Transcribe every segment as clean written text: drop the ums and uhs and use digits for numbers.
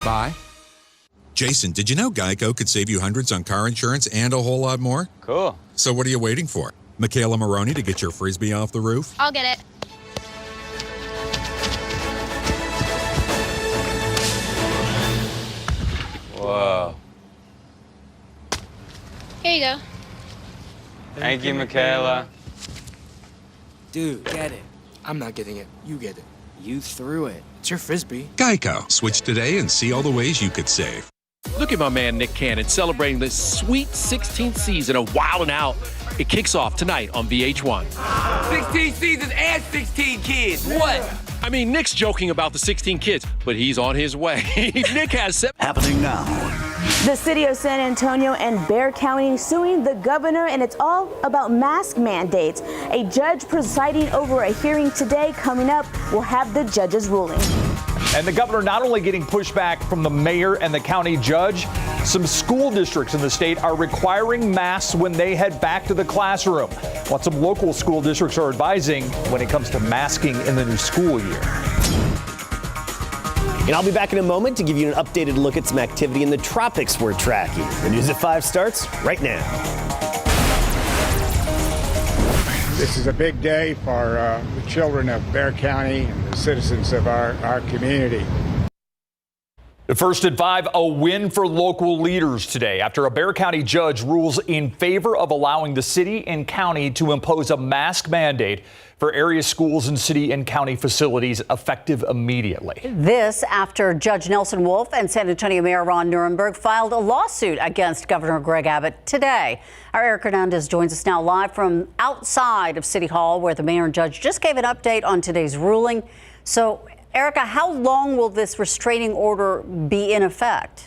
Bye. Jason, did you know Geico could save you hundreds on car insurance and a whole lot more? Cool. So what are you waiting for? Michaela Maroney to get your Frisbee off the roof? I'll get it. Whoa. Here you go. Thank you, Michaela. Dude, get it. I'm not getting it. You get it. You threw it. It's your Frisbee. Geico. Switch today and see all the ways you could save. Look at my man Nick Cannon celebrating the sweet 16th season of Wild 'N Out. It kicks off tonight on VH1. 16 seasons and 16 kids. What? I mean, Nick's joking about the 16 kids, but he's on his way. Nick has 7. Happening now. The city of San Antonio and Bexar County suing the governor, and it's all about mask mandates. A judge presiding over a hearing today. Coming up, we'll have the judge's ruling. And the governor not only getting pushback from the mayor and the county judge, some school districts in the state are requiring masks when they head back to the classroom. What some local school districts are advising when it comes to masking in the new school year. And I'll be back in a moment to give you an updated look at some activity in the tropics we're tracking. The News at 5 starts right now. This is a big day for the children of Bexar County and the citizens of our community. The First at 5, a win for local leaders today after a Bexar County judge rules in favor of allowing the city and county to impose a mask mandate for area schools and city and county facilities effective immediately. This after Judge Nelson Wolff and San Antonio Mayor Ron Nirenberg filed a lawsuit against Governor Greg Abbott today. Our Eric Hernandez joins us now live from outside of City Hall, where the mayor and judge just gave an update on today's ruling. So, Erica, how long will this restraining order be in effect?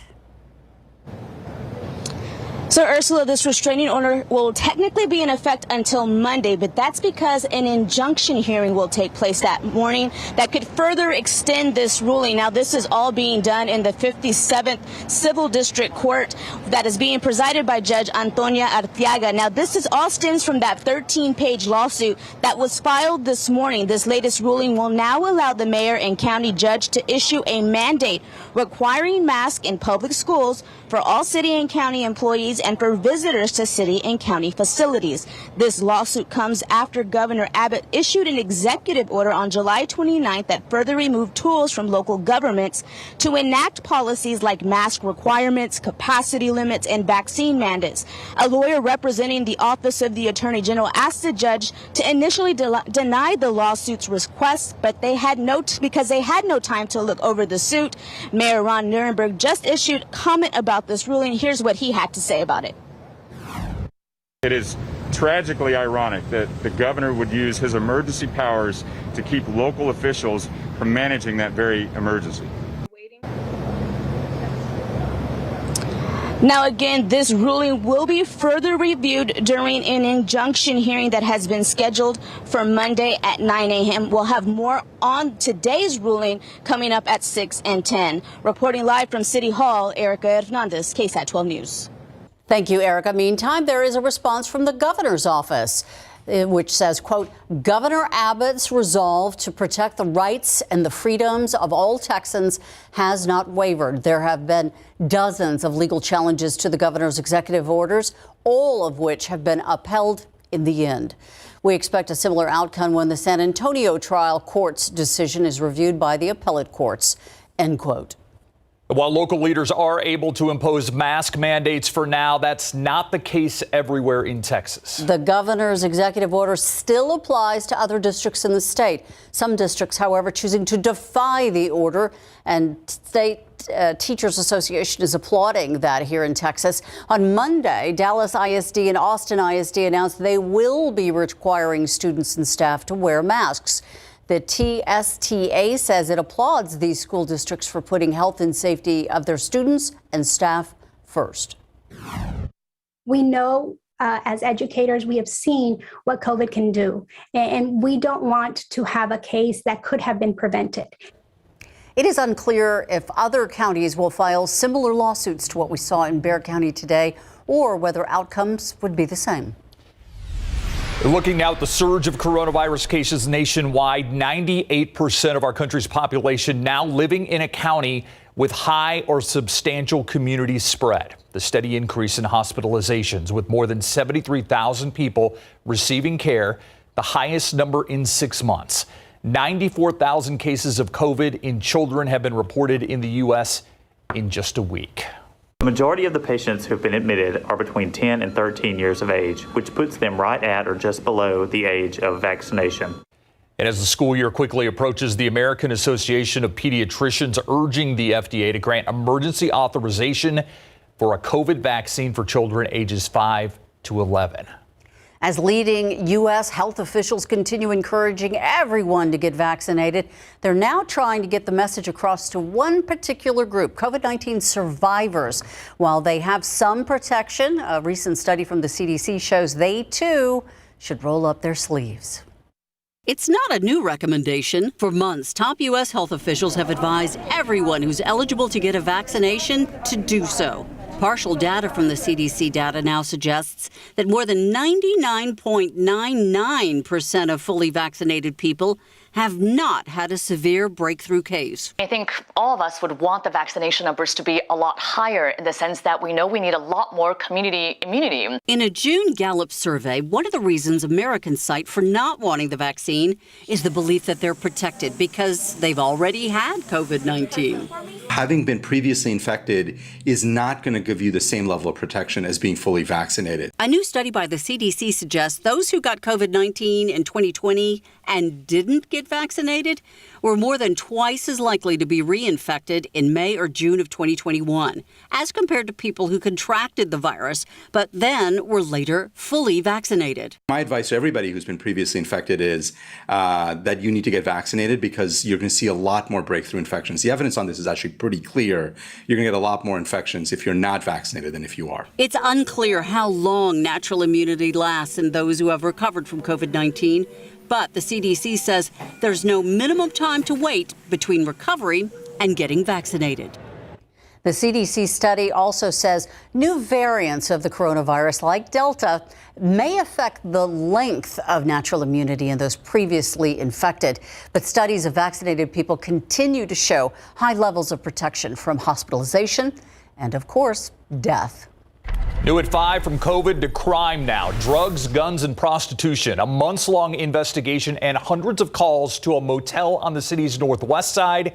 So, Ursula, this restraining order will technically be in effect until Monday, but that's because an injunction hearing will take place that morning that could further extend this ruling. Now, this is all being done in the 57th Civil District Court that is being presided by Judge Antonia Arteaga. Now, this is all stems from that 13-page lawsuit that was filed this morning. This latest ruling will now allow the mayor and county judge to issue a mandate requiring masks in public schools for all city and county employees and for visitors to city and county facilities. This lawsuit comes after Governor Abbott issued an executive order on July 29th that further removed tools from local governments to enact policies like mask requirements, capacity limits, and vaccine mandates. A lawyer representing the Office of the Attorney General asked the judge to initially deny the lawsuit's request, but because they had no time to look over the suit. Mayor Ron Nirenberg just issued comment about this ruling. Here's what he had to say about it. It is tragically ironic that the governor would use his emergency powers to keep local officials from managing that very emergency. Now, again, this ruling will be further reviewed during an injunction hearing that has been scheduled for Monday at 9 a.m. We'll have more on today's ruling coming up at 6 and 10. Reporting live from City Hall, Erica Hernandez, KSAT 12 News. Thank you, Erica. Meantime, there is a response from the governor's office, which says, quote, Governor Abbott's resolve to protect the rights and the freedoms of all Texans has not wavered. There have been dozens of legal challenges to the governor's executive orders, all of which have been upheld in the end. We expect a similar outcome when the San Antonio trial court's decision is reviewed by the appellate courts, end quote. While local leaders are able to impose mask mandates for now, that's not the case everywhere in Texas. The governor's executive order still applies to other districts in the state. Some districts, however, choosing to defy the order, and State Teachers Association is applauding that here in Texas. On Monday, Dallas ISD and Austin ISD announced they will be requiring students and staff to wear masks. The TSTA says it applauds these school districts for putting health and safety of their students and staff first. We know as educators, we have seen what COVID can do, and we don't want to have a case that could have been prevented. It is unclear if other counties will file similar lawsuits to what we saw in Bexar County today, or whether outcomes would be the same. Looking now at the surge of coronavirus cases nationwide, 98% of our country's population now living in a county with high or substantial community spread. The steady increase in hospitalizations, with more than 73,000 people receiving care, the highest number in 6 months. 94,000 cases of COVID in children have been reported in the U.S. in just a week. The majority of the patients who've been admitted are between 10 and 13 years of age, which puts them right at or just below the age of vaccination. And as the school year quickly approaches, the American Association of Pediatricians urging the FDA to grant emergency authorization for a COVID vaccine for children ages 5 to 11. As leading U.S. health officials continue encouraging everyone to get vaccinated, they're now trying to get the message across to one particular group, COVID-19 survivors. While they have some protection, a recent study from the CDC shows they, too, should roll up their sleeves. It's not a new recommendation. For months, top U.S. health officials have advised everyone who's eligible to get a vaccination to do so. Partial data from the CDC data now suggests that more than 99.99% of fully vaccinated people have not had a severe breakthrough case. I think all of us would want the vaccination numbers to be a lot higher in the sense that we know we need a lot more community immunity. In a June Gallup survey, one of the reasons Americans cite for not wanting the vaccine is the belief that they're protected because they've already had COVID-19. Having been previously infected is not going to give you the same level of protection as being fully vaccinated. A new study by the CDC suggests those who got COVID-19 in 2020 and didn't get vaccinated were more than twice as likely to be reinfected in May or June of 2021, as compared to people who contracted the virus but then were later fully vaccinated. My advice to everybody who's been previously infected is that you need to get vaccinated because you're going to see a lot more breakthrough infections. The evidence on this is actually pretty clear. You're going to get a lot more infections if you're not vaccinated than if you are. It's unclear how long natural immunity lasts in those who have recovered from COVID-19. But the CDC says there's no minimum time to wait between recovery and getting vaccinated. The CDC study also says new variants of the coronavirus, like Delta, may affect the length of natural immunity in those previously infected. But studies of vaccinated people continue to show high levels of protection from hospitalization and, of course, death. New at 5, from COVID to crime now. Drugs, guns, and prostitution. A months-long investigation and hundreds of calls to a motel on the city's northwest side,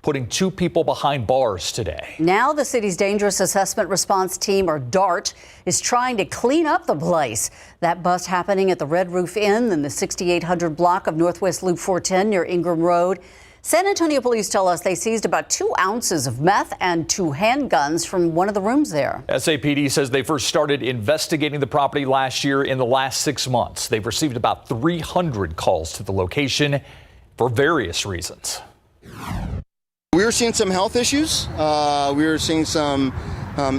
putting 2 people behind bars today. Now the city's Dangerous Assessment Response Team, or DART, is trying to clean up the place. That bust happening at the Red Roof Inn in the 6800 block of Northwest Loop 410 near Ingram Road. San Antonio police tell us they seized about 2 ounces of meth and 2 handguns from one of the rooms there. SAPD says they first started investigating the property last year. In the last 6 months, they've received about 300 calls to the location for various reasons. We were seeing some health issues. We were seeing some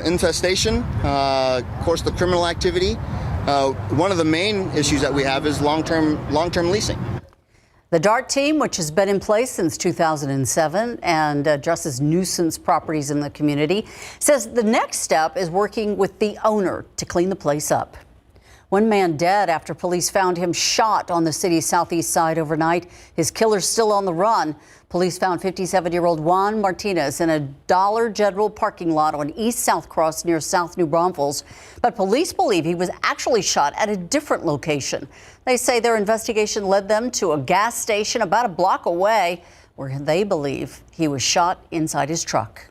infestation, of course, the criminal activity. One of the main issues that we have is long-term leasing. The DART team, which has been in place since 2007 and addresses nuisance properties in the community, says the next step is working with the owner to clean the place up. One man dead after police found him shot on the city's southeast side overnight. His killer's still on the run. Police found 57-year-old Juan Martinez in a Dollar General parking lot on East South Cross near South New Braunfels. But police believe he was actually shot at a different location. They say their investigation led them to a gas station about a block away where they believe he was shot inside his truck.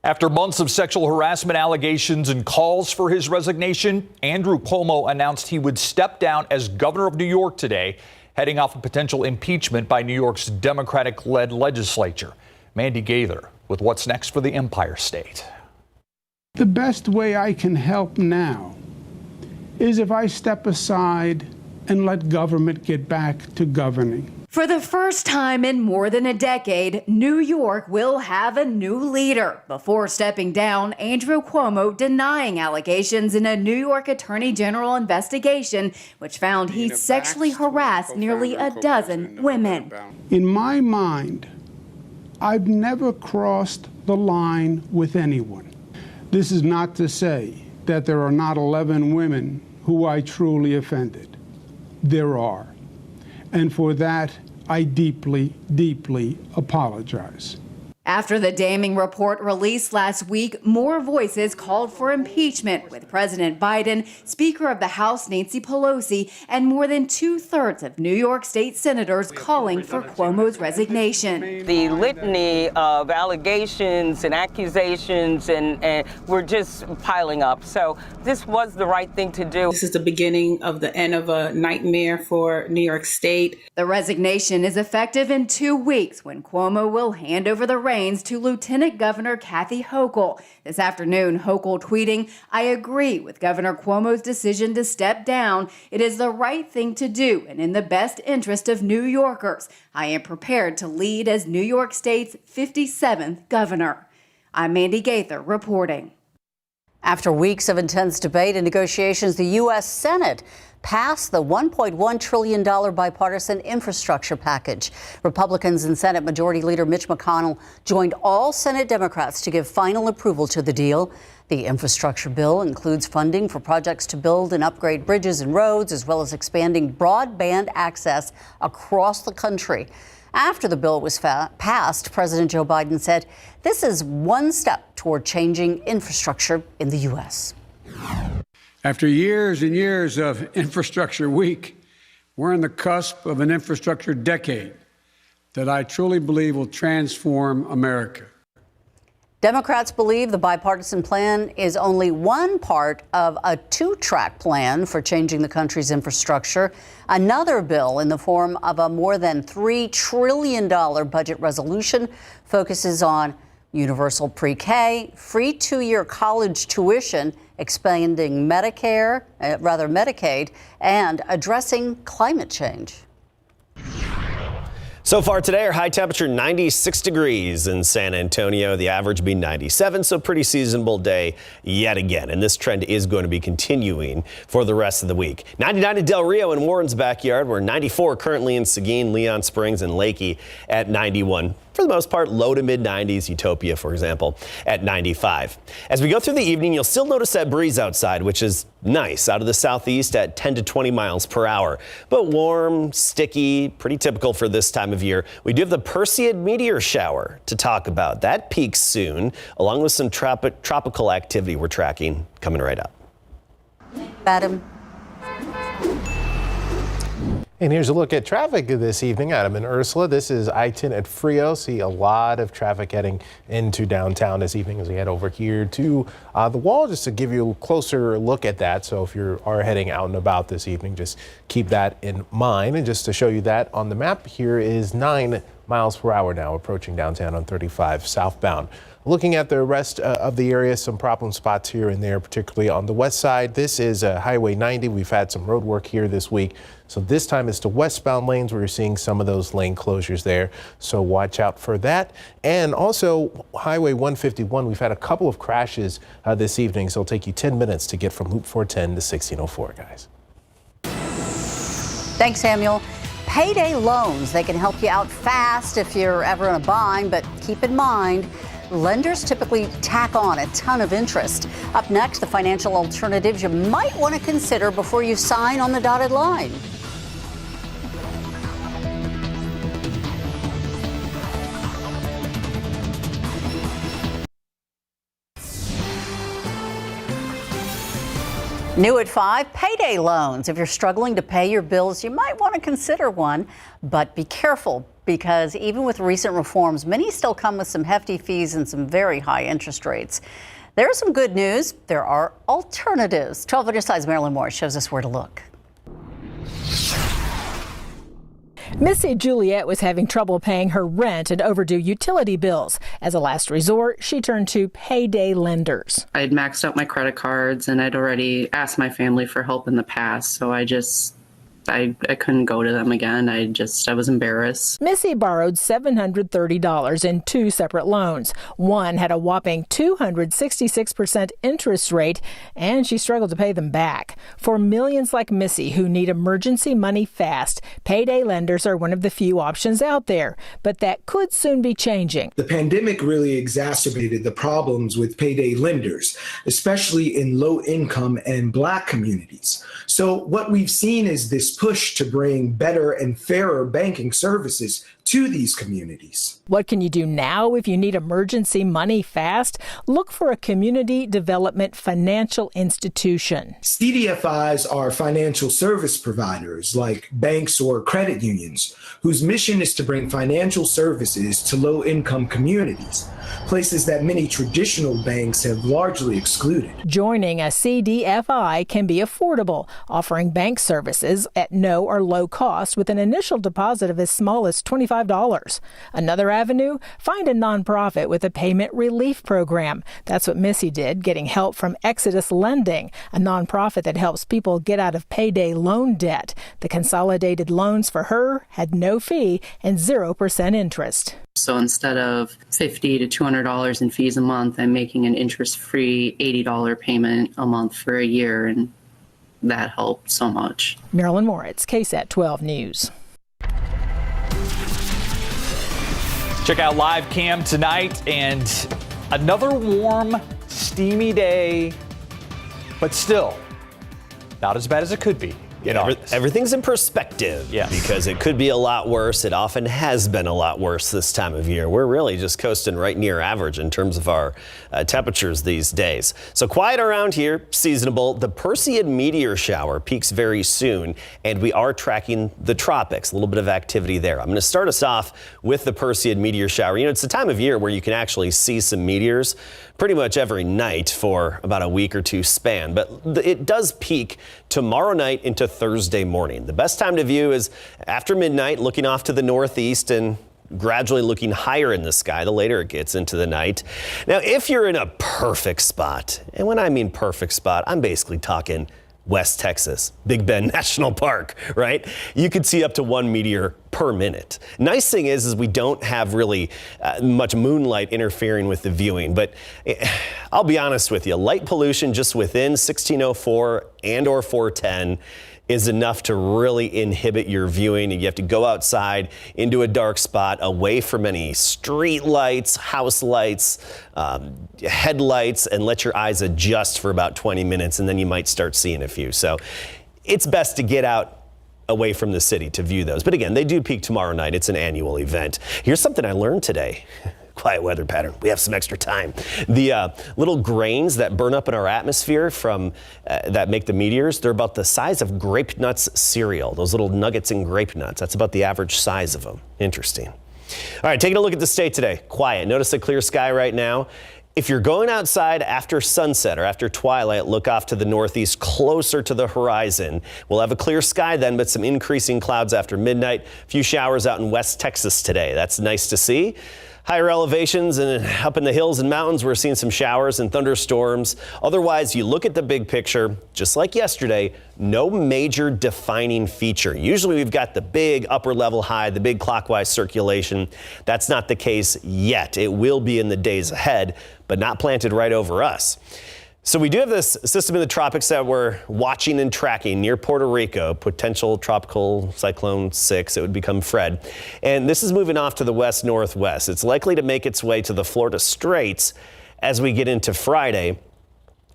After months of sexual harassment allegations and calls for his resignation, Andrew Cuomo announced he would step down as governor of New York today, heading off a potential impeachment by New York's Democratic-led legislature. Mandy Gaither with what's next for the Empire State. The best way I can help now is if I step aside and let government get back to governing. For the first time in more than a decade, New York will have a new leader. Before stepping down, Andrew Cuomo denying allegations in a New York Attorney General investigation, which found he sexually harassed nearly a dozen women. In my mind, I've never crossed the line with anyone. This is not to say that there are not 11 women who I truly offended. There are. And for that, I deeply, deeply apologize. After the damning report released last week, more voices called for impeachment, with President Biden, Speaker of the House Nancy Pelosi, and more than 2/3 of New York State senators calling for Cuomo's resignation. The litany of allegations and accusations and were just piling up. So this was the right thing to do. This is the beginning of the end of a nightmare for New York State. The resignation is effective in 2 weeks, when Cuomo will hand over the reins to Lieutenant Governor Kathy Hochul. This afternoon, Hochul tweeting, "I agree with Governor Cuomo's decision to step down. It is the right thing to do and in the best interest of New Yorkers. I am prepared to lead as New York State's 57th governor." I'm Mandy Gaither reporting. After weeks of intense debate and negotiations, the U.S. Senate passed the $1.1 trillion bipartisan infrastructure package. Republicans and Senate Majority Leader Mitch McConnell joined all Senate Democrats to give final approval to the deal. The infrastructure bill includes funding for projects to build and upgrade bridges and roads, as well as expanding broadband access across the country. After the bill was passed, President Joe Biden said, "This is one step toward changing infrastructure in the U.S." After years and years of infrastructure week, we're on the cusp of an infrastructure decade that I truly believe will transform America. Democrats believe the bipartisan plan is only one part of a two-track plan for changing the country's infrastructure. Another bill in the form of a more than $3 trillion budget resolution focuses on universal pre-K, free 2-year college tuition, expanding Medicaid, and addressing climate change. So far today, our high temperature 96 degrees in San Antonio. The average will be 97, so pretty seasonable day yet again. And this trend is going to be continuing for the rest of the week. 99 in Del Rio and Warren's backyard. We're 94 currently in Seguin, Leon Springs, and Lakey at 91. For the most part, low to mid 90s, Utopia, for example, at 95. As we go through the evening, you'll still notice that breeze outside, which is nice, out of the southeast at 10 to 20 miles per hour. But warm, sticky, pretty typical for this time of year. We do have the Perseid meteor shower to talk about. That peaks soon, along with some tropical activity we're tracking coming right up. Adam. And here's a look at traffic this evening. Adam and Ursula, this is I-10 at Frio. See a lot of traffic heading into downtown this evening as we head over here to the wall, just to give you a closer look at that. So if you are heading out and about this evening, just keep that in mind. And just to show you that on the map, here is 9 miles per hour now approaching downtown on 35 southbound. Looking at the rest of the area, some problem spots here and there, particularly on the west side. This is Highway 90. We've had some road work here this week. So this time it's the westbound lanes where you're seeing some of those lane closures there. So watch out for that. And also Highway 151, we've had a couple of crashes this evening. So it'll take you 10 minutes to get from Loop 410 to 1604, guys. Thanks, Samuel. Payday loans, they can help you out fast if you're ever in a bind, but keep in mind, lenders typically tack on a ton of interest. Up next, the financial alternatives you might want to consider before you sign on the dotted line. New at 5, payday loans. If you're struggling to pay your bills, you might want to consider one, but be careful because even with recent reforms, many still come with some hefty fees and some very high interest rates. There's some good news. There are alternatives. 12 on your side's Marilyn Moore shows us where to look. Missy Juliet was having trouble paying her rent and overdue utility bills. As a last resort, she turned to payday lenders. I'd maxed out my credit cards and I'd already asked my family for help in the past, so I couldn't go to them again. I was embarrassed. Missy borrowed $730 in 2 separate loans. One had a whopping 266% interest rate, and she struggled to pay them back. For millions like Missy who need emergency money fast, payday lenders are one of the few options out there, but that could soon be changing. The pandemic really exacerbated the problems with payday lenders, especially in low-income and Black communities. So what we've seen is this push to bring better and fairer banking services to these communities. What can you do now if you need emergency money fast? Look for a community development financial institution. CDFIs are financial service providers like banks or credit unions whose mission is to bring financial services to low-income communities, places that many traditional banks have largely excluded. Joining a CDFI can be affordable, offering bank services at no or low cost with an initial deposit of as small as $25. Another avenue, find a nonprofit with a payment relief program. That's what Missy did, getting help from Exodus Lending, a nonprofit that helps people get out of payday loan debt. The consolidated loans for her had no fee and 0% interest. So instead of $50 to $200 in fees a month, I'm making an interest-free $80 payment a month for a year, and that helped so much. Marilyn Moritz, KSAT 12 News. Check out live cam tonight, and another warm, steamy day, but still not as bad as it could be. Everything's in perspective, because it could be a lot worse. It often has been a lot worse this time of year. We're really just coasting right near average in terms of our temperatures these days. So quiet around here, seasonable. The Perseid meteor shower peaks very soon, and we are tracking the tropics. A little bit of activity there. I'm going to start us off with the Perseid meteor shower. You know, it's the time of year where you can actually see some meteors pretty much every night for about a week or two span, but it does peak tomorrow night into Thursday morning. The best time to view is after midnight, looking off to the northeast and gradually looking higher in the sky the later it gets into the night. Now, if you're in a perfect spot, and when I mean perfect spot, I'm basically talking West Texas, Big Bend National Park, right? You could see up to 1 meteor per minute. Nice thing is we don't have really much moonlight interfering with the viewing, but I'll be honest with you, light pollution just within 1604 and or 410 is enough to really inhibit your viewing. You have to go outside into a dark spot away from any street lights, house lights, headlights, and let your eyes adjust for about 20 minutes, and then you might start seeing a few. So it's best to get out away from the city to view those. But again, they do peak tomorrow night. It's an annual event. Here's something I learned today. Quiet weather pattern. We have some extra time. The little grains that burn up in our atmosphere from that make the meteors, they're about the size of grape nuts cereal. Those little nuggets in grape nuts. That's about the average size of them. Interesting. All right, taking a look at the state today. Quiet. Notice a clear sky right now. If you're going outside after sunset or after twilight, look off to the northeast, closer to the horizon. We'll have a clear sky then, but some increasing clouds after midnight. A few showers out in West Texas today. That's nice to see. Higher elevations and up in the hills and mountains, we're seeing some showers and thunderstorms. Otherwise, you look at the big picture, just like yesterday, no major defining feature. Usually we've got the big upper level high, the big clockwise circulation. That's not the case yet. It will be in the days ahead, but not planted right over us. So we do have this system in the tropics that we're watching and tracking near Puerto Rico, potential tropical cyclone 6. It would become Fred. And this is moving off to the west-northwest. It's likely to make its way to the Florida Straits as we get into Friday.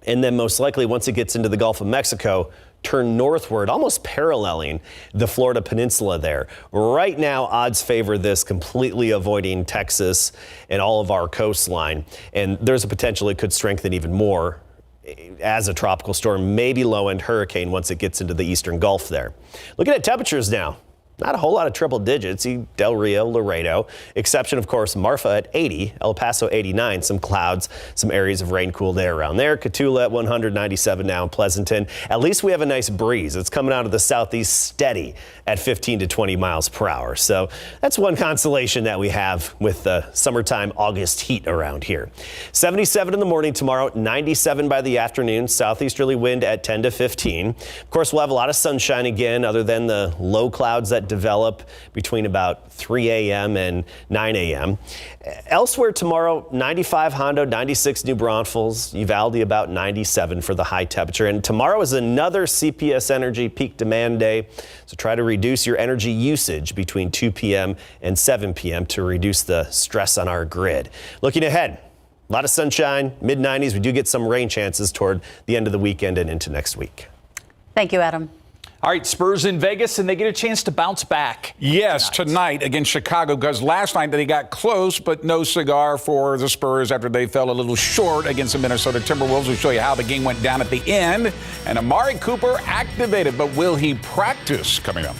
And then most likely once it gets into the Gulf of Mexico, turn northward, almost paralleling the Florida Peninsula there. Right now, odds favor this, completely avoiding Texas and all of our coastline. And there's a potential it could strengthen even more as a tropical storm, maybe low-end hurricane once it gets into the eastern Gulf there. Looking at temperatures now. Not a whole lot of triple digits. See Del Rio, Laredo. Exception, of course, Marfa at 80, El Paso 89. Some clouds, some areas of rain, cool day around there. Cotulla at 197 now in Pleasanton. At least we have a nice breeze. It's coming out of the southeast steady at 15 to 20 miles per hour. So that's one consolation that we have with the summertime August heat around here. 77 in the morning tomorrow, 97 by the afternoon. Southeasterly wind at 10 to 15. Of course, we'll have a lot of sunshine again, other than the low clouds that develop between about 3 a.m. and 9 a.m. Elsewhere tomorrow, 95 Hondo, 96 New Braunfels, Uvalde about 97 for the high temperature. And tomorrow is another CPS Energy peak demand day. So try to reduce your energy usage between 2 p.m. and 7 p.m. to reduce the stress on our grid. Looking ahead, a lot of sunshine, mid-90s. We do get some rain chances toward the end of the weekend and into next week. Thank you, Adam. All right, Spurs in Vegas, and they get a chance to bounce back. Yes, tonight against Chicago, because last night they got close, but no cigar for the Spurs after they fell a little short against the Minnesota Timberwolves. We'll show you how the game went down at the end. And Amari Cooper activated, but will he practice? Coming up.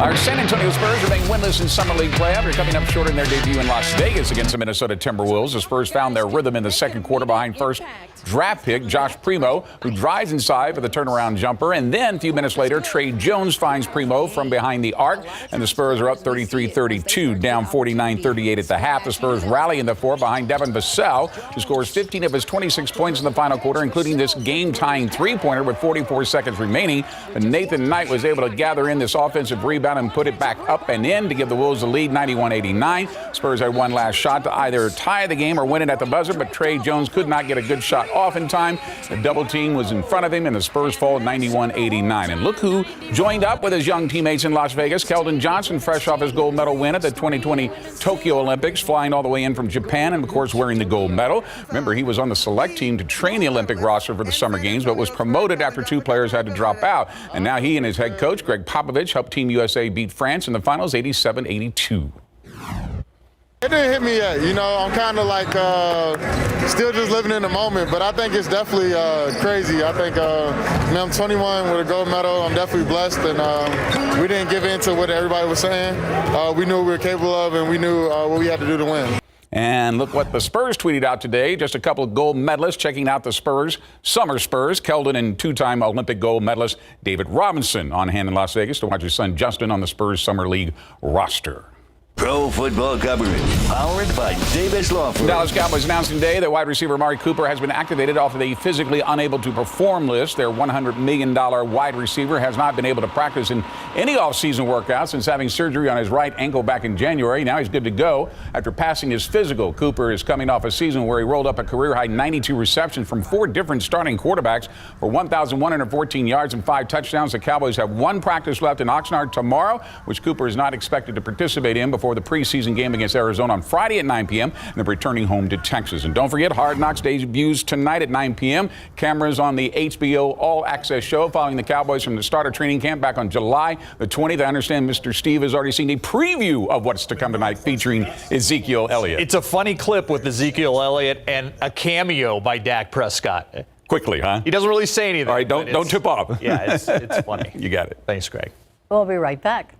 Our San Antonio Spurs remain winless in Summer League play after coming up short in their debut in Las Vegas against the Minnesota Timberwolves. The Spurs found their rhythm in the second quarter behind first draft pick Josh Primo, who drives inside for the turnaround jumper. And then a few minutes later, Trey Jones finds Primo from behind the arc, and the Spurs are up 33-32, down 49-38 at the half. The Spurs rally in the fourth behind Devin Vassell, who scores 15 of his 26 points in the final quarter, including this game-tying three-pointer with 44 seconds remaining. But Nathan Knight was able to gather in this offensive rebound and put it back up and in to give the Wolves the lead, 91-89. Spurs had one last shot to either tie the game or win it at the buzzer, but Trey Jones could not get a good shot off in time. The double team was in front of him, and the Spurs fall 91-89. And look who joined up with his young teammates in Las Vegas. Keldon Johnson, fresh off his gold medal win at the 2020 Tokyo Olympics, flying all the way in from Japan and, of course, wearing the gold medal. Remember, he was on the select team to train the Olympic roster for the Summer Games, but was promoted after two players had to drop out. And now he and his head coach, Greg Popovich, helped Team USA beat France in the finals 87-82. It didn't hit me yet. You know, I'm kind of like still just living in the moment, but I think it's definitely crazy. I think I'm 21 with a gold medal. I'm definitely blessed, and we didn't give in to what everybody was saying. We knew what we were capable of, and we knew what we had to do to win. And look what the Spurs tweeted out today. Just a couple of gold medalists checking out the Spurs, summer Spurs. Keldon and two-time Olympic gold medalist David Robinson on hand in Las Vegas to watch his son Justin on the Spurs Summer League roster. Pro football coverage, powered by Davis Law Firm. Dallas Cowboys announcing today that wide receiver Amari Cooper has been activated off of the physically unable to perform list. Their $100 million wide receiver has not been able to practice in any offseason workout since having surgery on his right ankle back in January. Now he's good to go after passing his physical. Cooper is coming off a season where he rolled up a career-high 92 receptions from four different starting quarterbacks for 1,114 yards and 5 touchdowns. The Cowboys have one practice left in Oxnard tomorrow, which Cooper is not expected to participate in before the preseason game against Arizona on Friday at 9 p.m. and then returning home to Texas. And don't forget, Hard Knocks debuts tonight at 9 p.m. Cameras on the HBO All Access show following the Cowboys from the start of training camp back on July the 20th. I understand Mr. Steve has already seen a preview of what's to come tonight featuring Ezekiel Elliott. It's a funny clip with Ezekiel Elliott and a cameo by Dak Prescott. Quickly, huh? He doesn't really say anything. All right, don't tip off. Yeah, it's funny. You got it. Thanks, Greg. We'll be right back.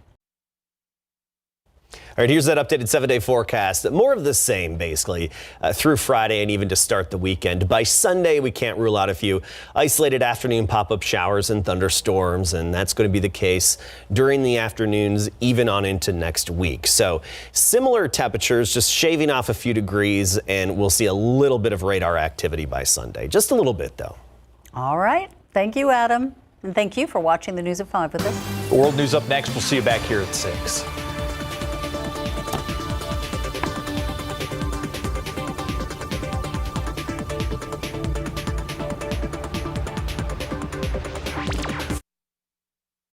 All right, here's that updated 7-day forecast. More of the same, basically, through Friday and even to start the weekend. By Sunday, we can't rule out a few isolated afternoon pop-up showers and thunderstorms, and that's going to be the case during the afternoons, even on into next week. So similar temperatures, just shaving off a few degrees, and we'll see a little bit of radar activity by Sunday. Just a little bit, though. All right. Thank you, Adam. And thank you for watching the News at 5 with us. World News up next. We'll see you back here at 6.